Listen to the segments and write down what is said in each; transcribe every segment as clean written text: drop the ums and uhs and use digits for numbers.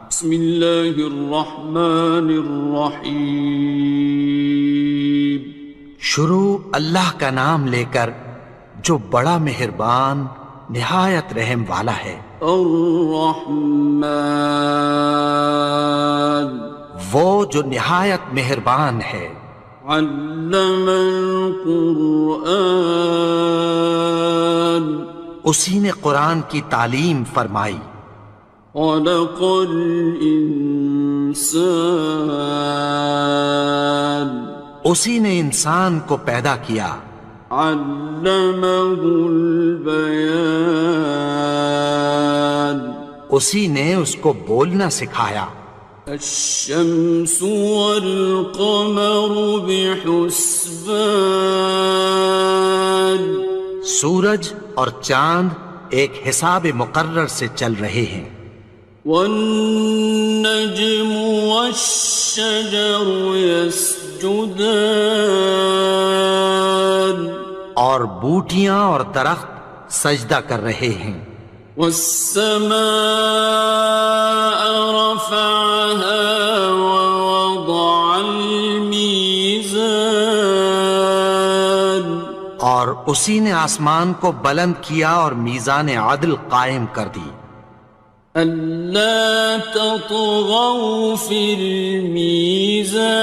بسم اللہ الرحمن الرحیم۔ شروع اللہ کا نام لے کر جو بڑا مہربان نہایت رحم والا ہے۔ الرحمن، وہ جو نہایت مہربان ہے۔ علم القرآن، اسی نے قرآن کی تعلیم فرمائی۔ خلق الانسان، اسی نے انسان کو پیدا کیا۔ علمہ البیان، اسی نے اس کو بولنا سکھایا۔ الشمس والقمر بحسبان، سورج اور چاند ایک حساب مقرر سے چل رہے ہیں۔ والنجم والشجر يسجدان، اور بوٹیاں اور درخت سجدہ کر رہے ہیں۔ والسماء رفعها ووضع الميزان، اور اسی نے آسمان کو بلند کیا اور میزان عدل قائم کر دی۔ ألا تطغوا في الميزان،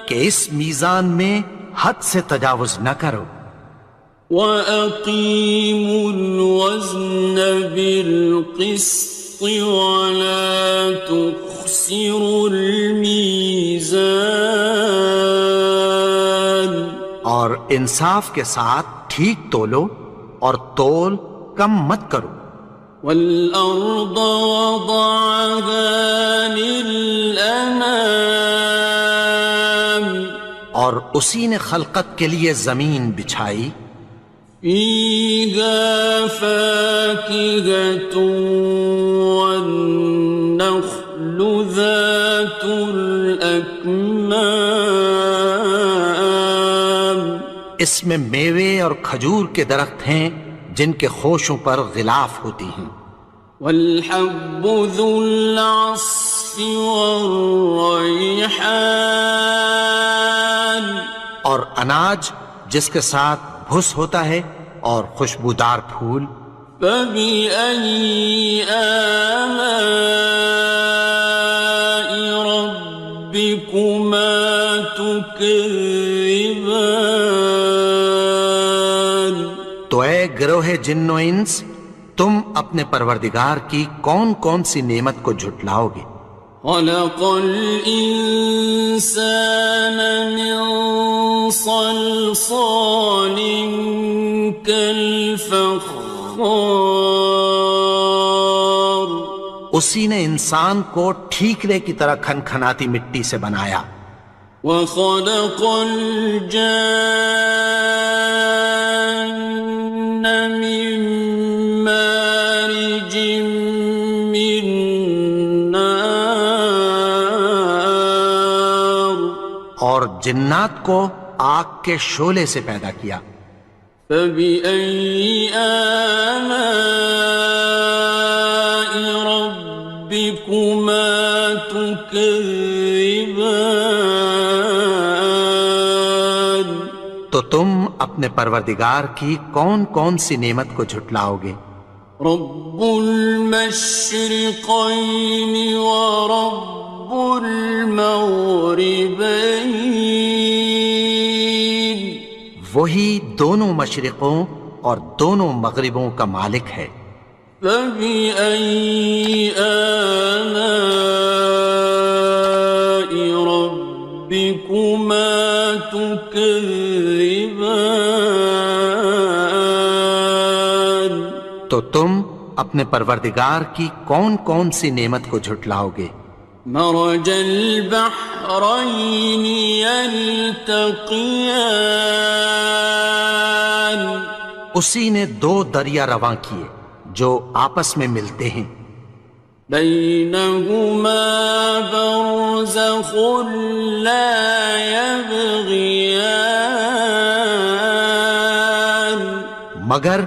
کہ اس میزان میں حد سے تجاوز نہ کرو۔ وَأَقِيمُوا الْوَزْنَ بِالْقِسْطِ وَلَا تُخْسِرُوا الْمِيزَانَ، اور انصاف کے ساتھ ٹھیک تولو اور تول کم مت کرو۔ وَالْأَرْضَ وَضَعَهَا لِلْأَنَامِ، اور اسی نے خلقت کے لیے زمین بچھائی۔ فِيهَا فَاكِهَةٌ وَالنَّخْلُ ذَاتُ الْأَكْمَامِ، اس میں میوے اور کھجور کے درخت ہیں جن کے خوشوں پر غلاف ہوتی ہیں۔ وَالْحَبُّ ذُو الْعَصْفِ وَالرَّيْحَانِ، اور اناج جس کے ساتھ بھس ہوتا ہے اور خوشبودار پھول۔ فَبِأَيِّ آلَاءِ رَبِّكُمَا تُكَذِّبَانِ، تو اے گروہ جن و انس، تم اپنے پروردگار کی کون کون سی نعمت کو جھٹلاؤ گے؟ خَلَقَ الْإِنسَانَ مِنْ صَلْصَالٍ كَالْفَخَّارِ، اسی نے انسان کو ٹھیکرے کی طرح کھنکھناتی مٹی سے بنایا۔ وَخَلَقَ الْجَانَّ مِن مَّارِجٍ مِّن نَّارٍ، اور جنات کو آگ کے شعلے سے پیدا کیا۔ فَبِأَيِّ آلَاءِ رَبِّكُمَا تُكَذِّبَانِ، تو تم اپنے پروردگار کی کون کون سی نعمت کو جھٹلاؤ گے؟ رب المشرقین ورب المغربین، وہی دونوں مشرقوں اور دونوں مغربوں کا مالک ہے۔ فَبِأَيِّ آلَاءِ رَبِّكُمَا تُكَذِّبَانِ، تو تم اپنے پروردگار کی کون کون سی نعمت کو جھٹلاؤ گے؟ مرج البحرین یلتقیان، اسی نے دو دریا رواں کیے جو آپس میں ملتے ہیں۔ بینہما برزخ لا یبغیان، مگر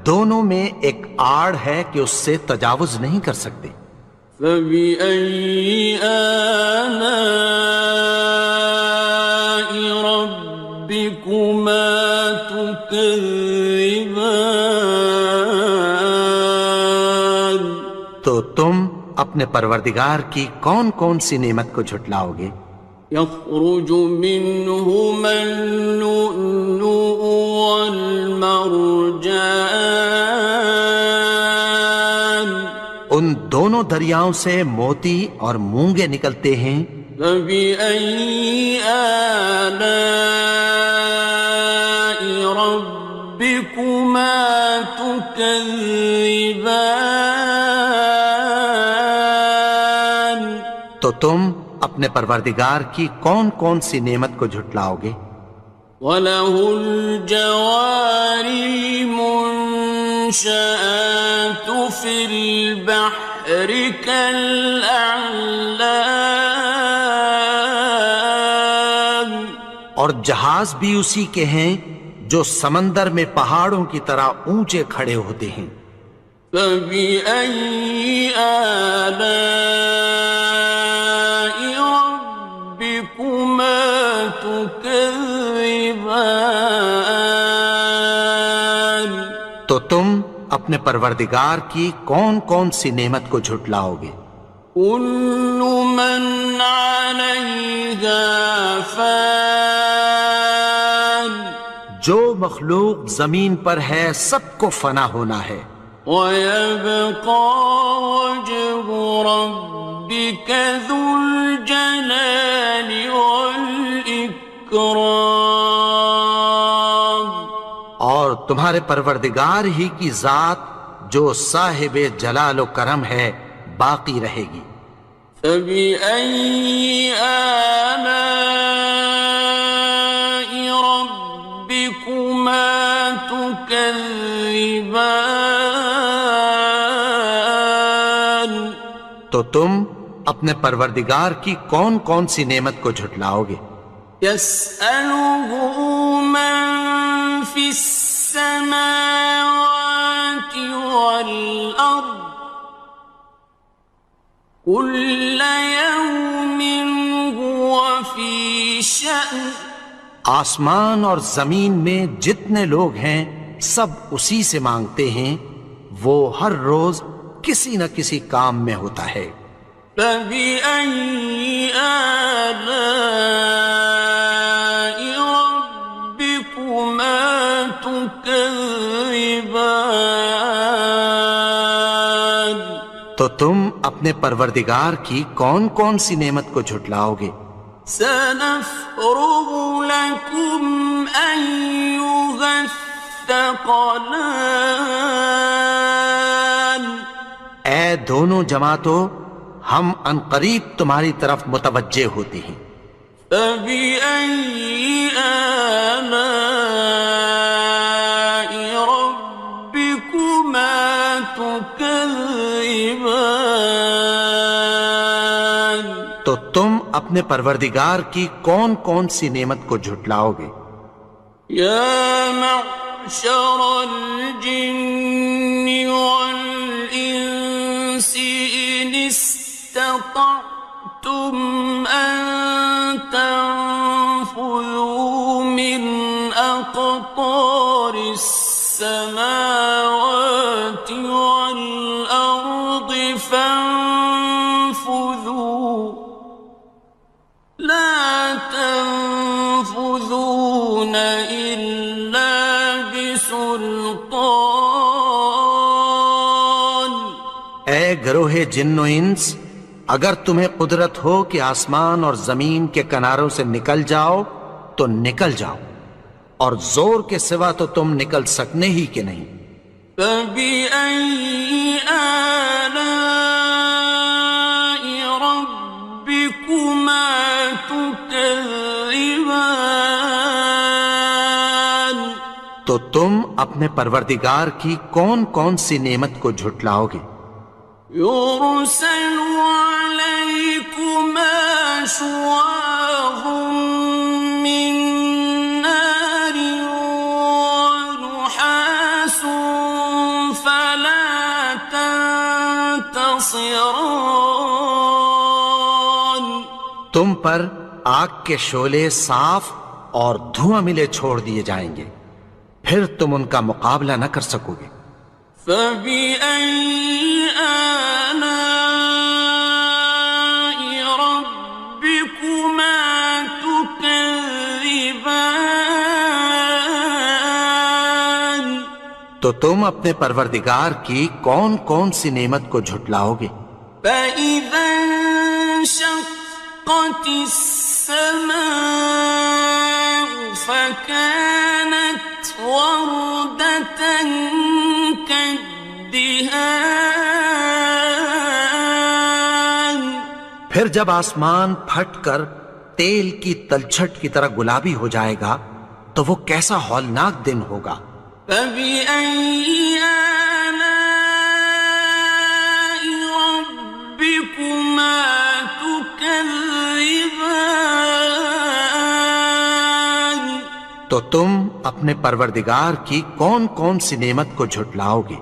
دونوں میں ایک آڑ ہے کہ اس سے تجاوز نہیں کر سکتے۔ فبأي آلاء ربكما تكذبان؟ تو تم اپنے پروردگار کی کون کون سی نعمت کو جھٹلاؤ گے؟ يخرج منهما اللؤلؤ والمرجان، ان دونوں دریاؤں سے موتی اور مونگے نکلتے ہیں۔ فبأي آلاء ربكما تكذبان؟ تو تم اپنے پروردگار کی کون کون سی نعمت کو جھٹلاؤ گے؟ وَلَهُ الْجَوَارِ الْمُنشَآتُ فِي الْبَحْرِ كَالْأَعْلَامِ، اور جہاز بھی اسی کے ہیں جو سمندر میں پہاڑوں کی طرح اونچے کھڑے ہوتے ہیں۔ فَبِأَيِّ آلَاءِ رَبِّكُمَا تُكَذِّبَانِ؟ تو تم اپنے پروردگار کی کون کون سی نعمت کو جھٹلاؤ گے؟ كُلُّ مَنْ عَلَيْهَا فَانٍ، جو مخلوق زمین پر ہے سب کو فنا ہونا ہے۔ وَيَبْقَى وَجْهُ رَبِّكَ ذُو الْجَلَالِ وَالْإِكْرَامِ، اور تمہارے پروردگار ہی کی ذات جو صاحب جلال و کرم ہے باقی رہے گی۔ فَبِأَيِّ آلَاءِ رَبِّكُمَا تُكَذِّبَانِ؟ تو تم اپنے پروردگار کی کون کون سی نعمت کو جھٹلاؤ گے؟ يَسْأَلُهُ مَن فِي السَّمَاوَاتِ وَالْأَرْضِ كُلَّ يَوْمٍ هُوَ فِي شَأْنٍ، آسمان اور زمین میں جتنے لوگ ہیں سب اسی سے مانگتے ہیں، وہ ہر روز کسی نہ کسی کام میں ہوتا ہے۔ فَبِأَيِّ آلَاءِ رَبِّكُمَا تُكَذِّبَانِ؟ تو تم اپنے پروردگار کی کون کون سی نعمت کو جھٹلاؤ گے؟ سَنَفْرُغُ لَكُمْ أَيُّهَ الثَّقَلَانِ، اے دونوں جماعتوں، ہم عنقریب تمہاری طرف متوجہ ہوتے ہیں۔ فَبِأَيِّ آلَاءِ رَبِّكُمَا تُكَذِّبَانِ؟ تو تم اپنے پروردگار کی کون کون سی نعمت کو جھٹلاؤ گے؟ يَا مَعْشَرَ الْجِنِّ وَالْإِنسِ إِنِ اسْتَطَعْتُمْ أَن تَنفُذُوا مِنْ أَقْطَارِ السَّمَاوَاتِ وَالْأَرْضِ فَانفُذُوا لَا تَنفُذُونَ إِلَّا بِسُلْطَانٍ۔ اے گروہ جن و انس، اگر تمہیں قدرت ہو کہ آسمان اور زمین کے کناروں سے نکل جاؤ تو نکل جاؤ، اور زور کے سوا تو تم نکل سکنے ہی کہ نہیں۔ فَبِأَيِّ آلَاءِ رَبِّكُمَا تُكَذِّبَانِ؟ تو تم اپنے پروردگار کی کون کون سی نعمت کو جھٹلاؤ گے؟ يُرْسَلُ عَلَيْكُمَا شُوَاظٌ مِّن نَّارٍ وَنُحَاسٌ فَلَا خاصران تم پر آگ کے شعلے صاف اور دھواں ملے چھوڑ دیے جائیں گے، پھر تم ان کا مقابلہ نہ کر سکو گے۔ فبأي آلاء ربكما تكذبان تو تم اپنے پروردگار کی کون کون سی نعمت کو جھٹلاؤ گے؟ فإذا انشقت السماء فكانت وردة كالدهان پھر جب آسمان پھٹ کر تیل کی تلچھٹ کی طرح گلابی ہو جائے گا تو وہ کیسا ہولناک دن ہوگا۔ فبأي آلاء ربكما تكذبان تو تم اپنے پروردگار کی کون کون سی نعمت کو جھٹلاؤ گے؟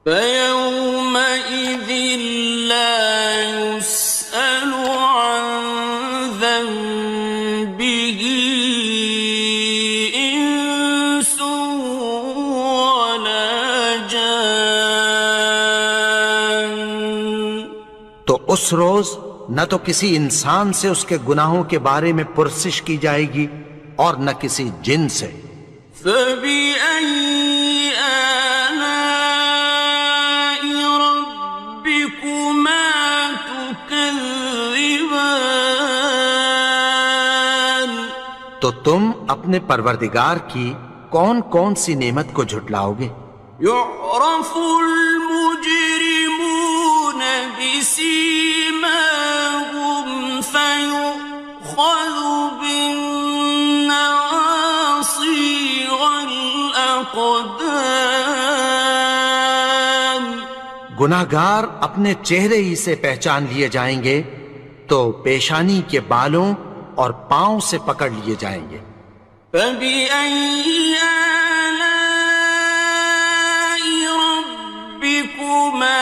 فيومئذ لا يسأل عن ذنبه إنس ولا جان تو اس روز نہ تو کسی انسان سے اس کے گناہوں کے بارے میں پرسش کی جائے گی اور نہ کسی جن سے۔ فبأي آلاء ربكما تكذبان تو تم اپنے پروردگار کی کون کون سی نعمت کو جھٹلاؤ گے؟ يعرف المجرمون بسيماهم فيؤخذ بالنواصي والأقدام گناہگار اپنے چہرے ہی سے پہچان لیے جائیں گے تو پیشانی کے بالوں اور پاؤں سے پکڑ لیے جائیں گے۔ فبأي آلاء ربكما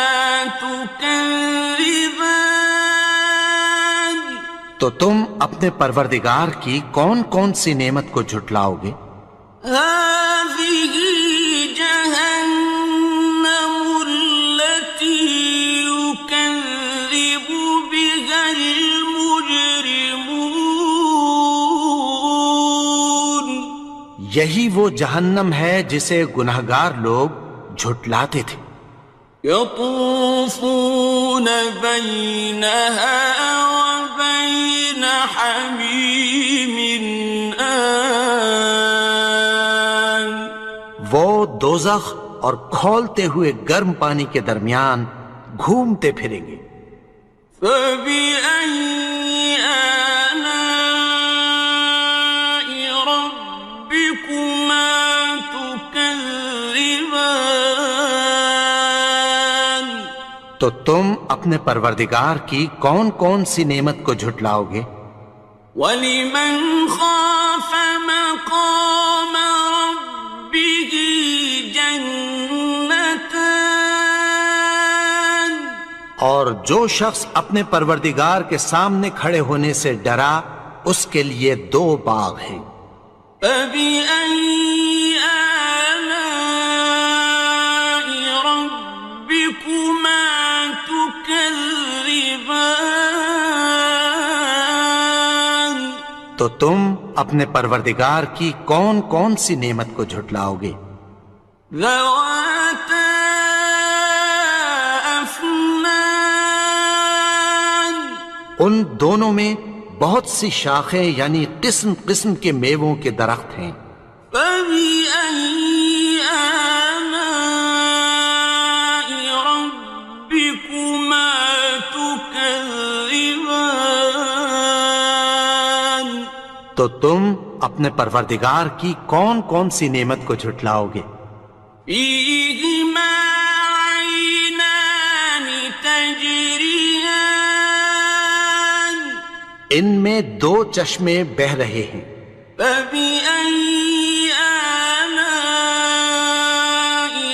تكذبان تو تم اپنے پروردگار کی کون کون سی نعمت کو جھٹلاؤ گے؟ هذه جهنم التي يكذب بها المجرمون یہی وہ جہنم ہے جسے گناہگار لوگ جھٹلاتے تھے۔ يطوفون بينها وبين حميم آن وہ دوزخ اور کھولتے ہوئے گرم پانی کے درمیان گھومتے پھریں گے۔ فبأي آلاء ربكما تكذبان تو تم اپنے پروردگار کی کون کون سی نعمت کو جھٹلاؤ گے؟ وَلِمَنْ خَافَ مَقَامَ رَبِّهِ جَنَّتَانِ اور جو شخص اپنے پروردگار کے سامنے کھڑے ہونے سے ڈرا اس کے لیے دو باغ ہیں۔ فَبِأَيِّ آلَاءِ رَبِّكُمَا تُكَذِّبَانِ تو تم اپنے پروردگار کی کون کون سی نعمت کو جھٹلاؤ گے؟ ذَوَاتَا أَفْنَانٍ ان دونوں میں بہت سی شاخیں یعنی قسم قسم کے میووں کے درخت ہیں۔ فَبِأَيِّ آلَاءِ رَبِّكُمَا تُكَذِّبَانِ تو تم اپنے پروردگار کی کون کون سی نعمت کو جھٹلاؤ گے؟ فِيهِمَا عَيْنَانِ تَجْرِيَانِ ان میں دو چشمے بہہ رہے ہیں۔ فَبِأَيِّ آلَاءِ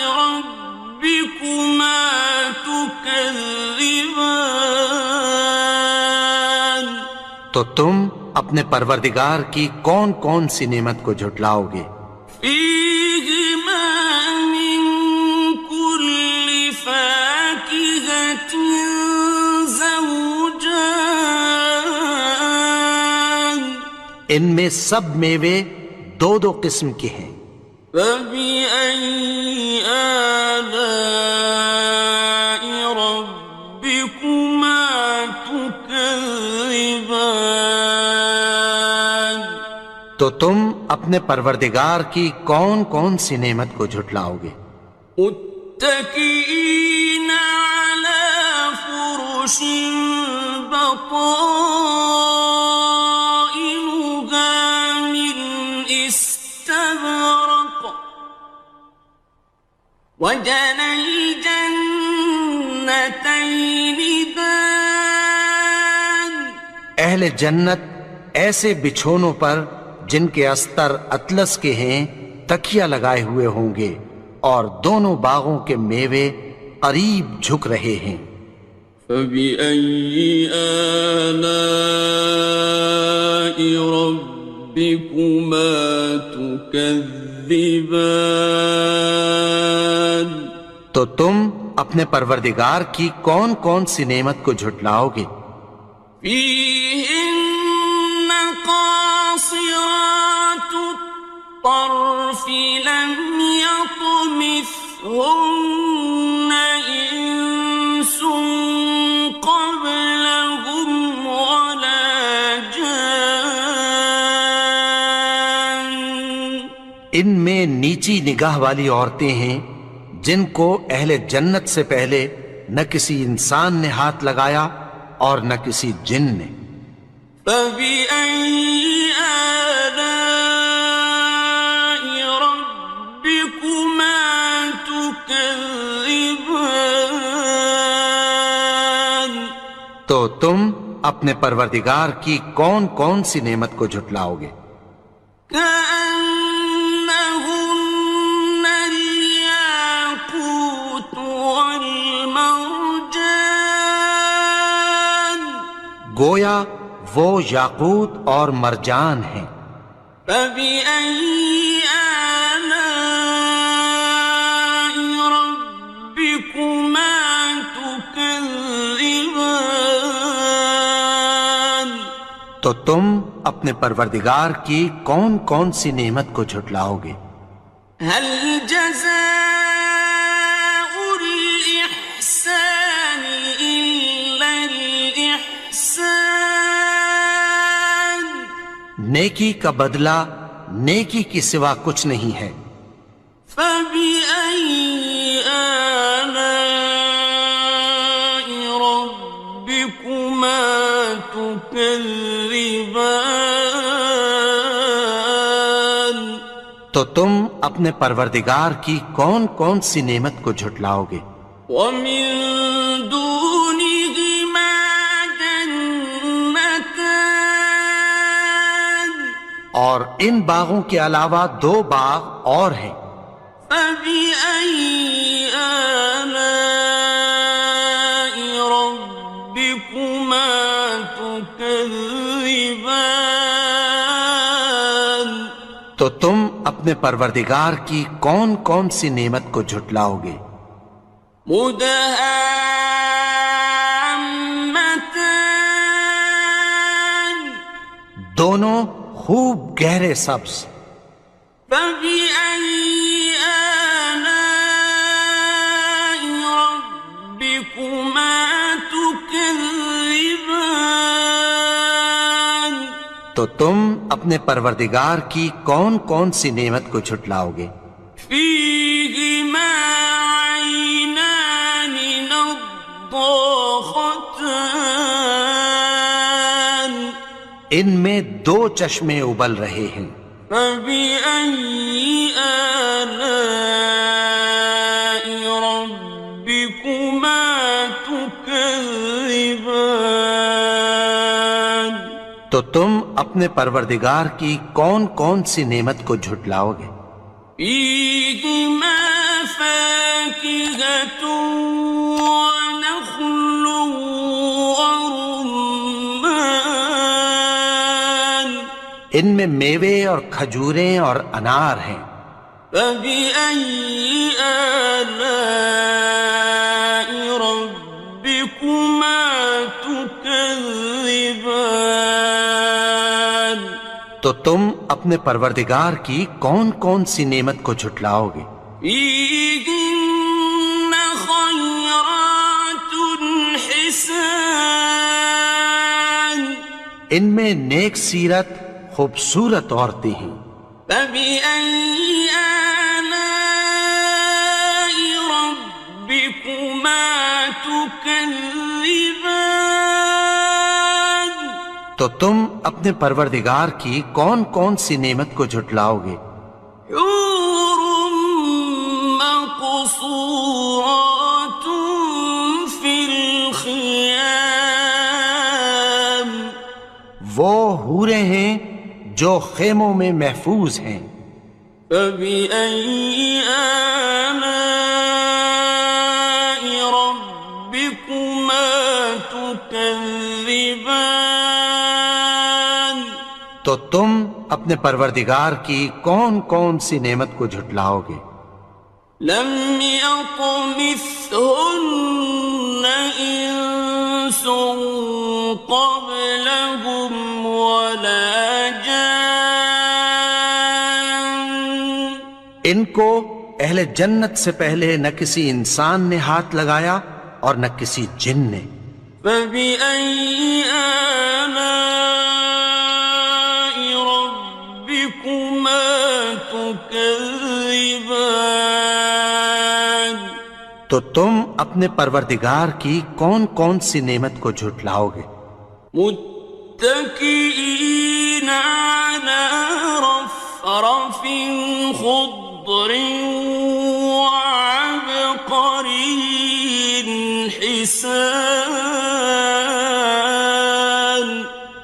رَبِّكُمَا تُكَذِّبَانِ تو تم اپنے پروردگار کی کون کون سی نعمت کو جھٹلاؤ گے؟ فيهما من كل فاكهة زوجان ان میں سب میوے دو دو قسم کے ہیں۔ فبأي آلاء ربكما تكذبان تو تم اپنے پروردگار کی کون کون سی نعمت کو جھٹلاؤ گے؟ متكئين على فرش بطائنها من استبرق وجنى الجنتين دان اہل جنت ایسے بچھونوں پر جن کے استر اطلس کے ہیں تکیہ لگائے ہوئے ہوں گے، اور دونوں باغوں کے میوے قریب جھک رہے ہیں۔ فبأي آلاء ربكما تكذبان تو تم اپنے پروردگار کی کون کون سی نعمت کو جھٹلاؤ گے؟ فيهن قاصرات الطرف لم يطمثهن إنس قبلهم ولا جان ان میں نیچی نگاہ والی عورتیں ہیں جن کو اہل جنت سے پہلے نہ کسی انسان نے ہاتھ لگایا اور نہ کسی جن نے۔ فبأي آلاء ربكما تكذبان تو تم اپنے پروردگار کی کون کون سی نعمت کو جھٹلاؤ گے؟ كأنهن الياقوت والمرجان گویا وہ یاقوت اور مرجان ہیں۔ فبأي آلاء ربكما تكذبان تو تم اپنے پروردگار کی کون کون سی نعمت کو جھٹلاؤ گے؟ هل جزاء الإحسان إلا الإحسان نیکی کا بدلہ نیکی کی سوا کچھ نہیں ہے۔ فبأي آلاء ربكما تكذبان تو تم اپنے پروردگار کی کون کون سی نعمت کو جھٹلاؤ گے؟ ومن دونهما جنتان اور ان باغوں کے علاوہ دو باغ اور ہیں۔ فبأي آلاء ربكما تكذبان تو تم اپنے پروردگار کی کون کون سی نعمت کو جھٹلاؤ گے؟ مدهامتان دونوں خوب گہرے سبز۔ فبأي آلاء ربكما تكذبان تو تم اپنے پروردگار کی کون کون سی نعمت کو جھٹلاؤ گے؟ فيهما عينان نضاختان ان میں دو چشمے ابل رہے ہیں۔ فبأي آلاء ربكما تكذبان تو تم اپنے پروردگار کی کون کون سی نعمت کو جھٹلاؤ گے؟ فيهما فاكهة ونخل ورمان ان میں میوے اور کھجوریں اور انار ہیں۔ فبأي آلاء ربكما تكذبان؟ تو تم اپنے پروردگار کی کون کون سی نعمت کو جھٹلاؤ گے؟ فيهن خيرات حسان، ان میں نیک سیرت خوبصورت عورتیں ہیں۔ فبأي آلاء ربكما تكذبان؟ تو تم اپنے پروردگار کی کون کون سی نعمت کو جھٹلاؤ گے؟ حور مقصورات في الخيام، وہ حوریں ہیں جو خیموں میں محفوظ ہیں۔ فبأي آلاء ربكما تكذبان؟ تو تم اپنے پروردگار کی کون کون سی نعمت کو جھٹلاؤ گے؟ لم يطمثهن إنس قبلهم ولا جان، ان کو اہل جنت سے پہلے نہ کسی انسان نے ہاتھ لگایا اور نہ کسی جن نے۔ فبأي آلاء ربكما تكذبان؟ تو تم اپنے پروردگار کی کون کون سی نعمت کو جھٹلاؤ گے؟ متكئين على رفرف خضر وعبقري حسان،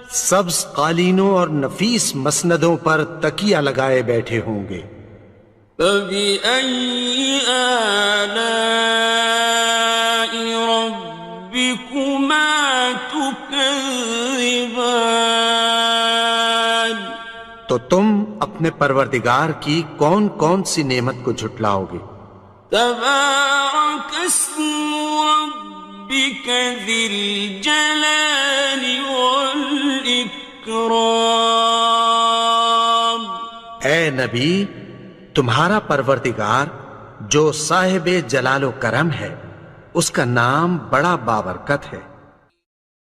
سبز قالینوں اور نفیس مسندوں پر تکیہ لگائے بیٹھے ہوں گے۔ فبأي آلاء ربكما تكذبان؟ تو تم اپنے پروردگار کی کون کون سی نعمت کو جھٹلاؤ گے؟ تبارك اسم ربك ذي الجلال والإكرام۔ اے نبی، تمہارا پروردگار جو صاحب جلال و کرم ہے، اس کا نام بڑا بابرکت ہے۔